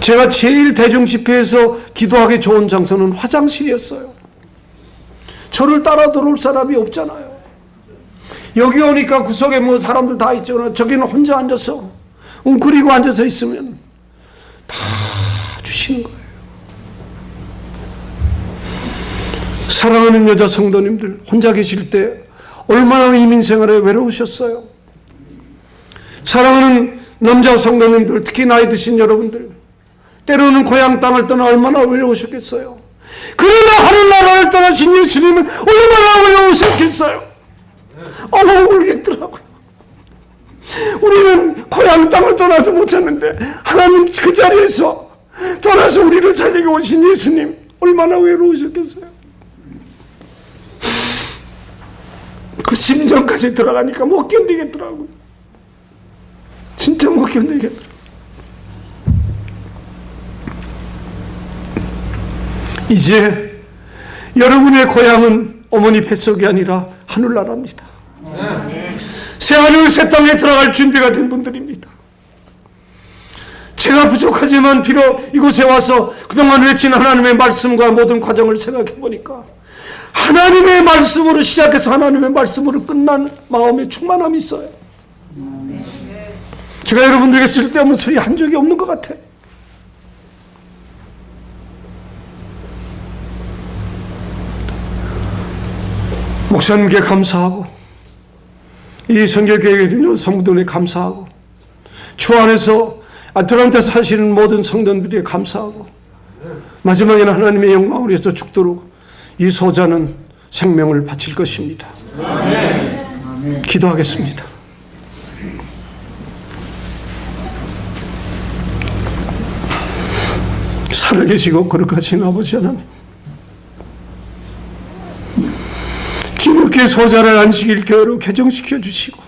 제가 제일 대중 집회에서 기도하기 좋은 장소는 화장실이었어요. 저를 따라 들어올 사람이 없잖아요. 여기 오니까 구석에 뭐 사람들 다 있죠. 저기는 혼자 앉아서 웅크리고 앉아서 있으면 다 주시는 거예요. 사랑하는 여자 성도님들, 혼자 계실 때 얼마나 이민생활에 외로우셨어요. 사랑하는 남자 성도님들, 특히 나이 드신 여러분들, 때로는 고향 땅을 떠나 얼마나 외로우셨겠어요. 그러나 하늘나라를 떠나신 예수님은 얼마나 외로우셨겠어요. 울겠더라고요. 우리는 고향 땅을 떠나서 못 찾는데 하나님 그 자리에서 떠나서 우리를 살리고 오신 예수님 얼마나 외로우셨겠어요. 그 심정까지 들어가니까 못 견디겠더라고요. 진짜 못 견디겠더라고요. 이제 여러분의 고향은 어머니 뱃속이 아니라 하늘나라입니다. 새하늘 새 땅에 들어갈 준비가 된 분들입니다. 제가 부족하지만 비록 이곳에 와서 그동안 외친 하나님의 말씀과 모든 과정을 생각해 보니까 하나님의 말씀으로 시작해서 하나님의 말씀으로 끝난 마음의 충만함이 있어요. 제가 여러분들에게 쓸데없는 소리 한 적이 없는 것 같아요. 목사님께 감사하고 이 선교교회 성도들에 감사하고 주 안에서 아틀란타 사시는 모든 성도들에게 감사하고 마지막에는 하나님의 영광을 위해서 죽도록 이 소자는 생명을 바칠 것입니다. 아멘. 기도하겠습니다. 살아계시고 거룩하신 아버지 하나님, 뒤늦게 소자를 안식일 교회로 개정시켜 주시고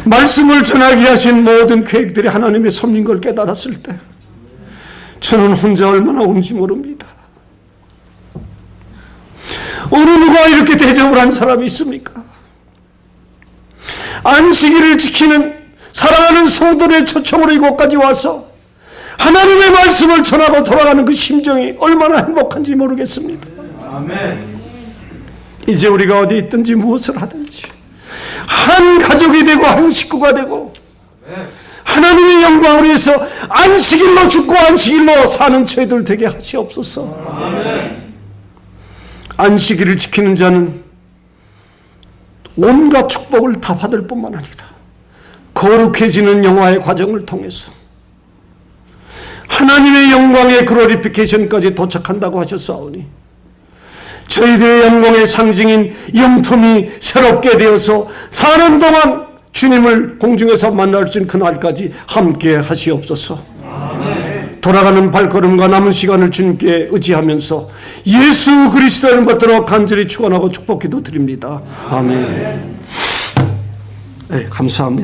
말씀을 전하게 하신 모든 계획들이 하나님의 섭리인 걸 깨달았을 때 저는 혼자 얼마나 운지 모릅니다. 어느 누가 이렇게 대접을 한 사람이 있습니까? 안식일을 지키는 사랑하는 성도들의 초청으로 이곳까지 와서 하나님의 말씀을 전하고 돌아가는 그 심정이 얼마나 행복한지 모르겠습니다. 아멘. 이제 우리가 어디 있든지 무엇을 하든지 한 가족이 되고 한 식구가 되고 하나님의 영광을 위해서 안식일로 죽고 안식일로 사는 저희들 되게 하시옵소서. 아멘. 안식일을 지키는 자는 온갖 축복을 다 받을 뿐만 아니라 거룩해지는 영화의 과정을 통해서 하나님의 영광의 글로리피케이션까지 도착한다고 하셨사오니 저희들의 영광의 상징인 영품이 새롭게 되어서 사는 동안 주님을 공중에서 만날 수 있는 그날까지 함께 하시옵소서. 아멘. 돌아가는 발걸음과 남은 시간을 주님께 의지하면서 예수 그리스도를 받도록 간절히 축원하고 축복기도 드립니다. 아멘. 네, 감사합니다.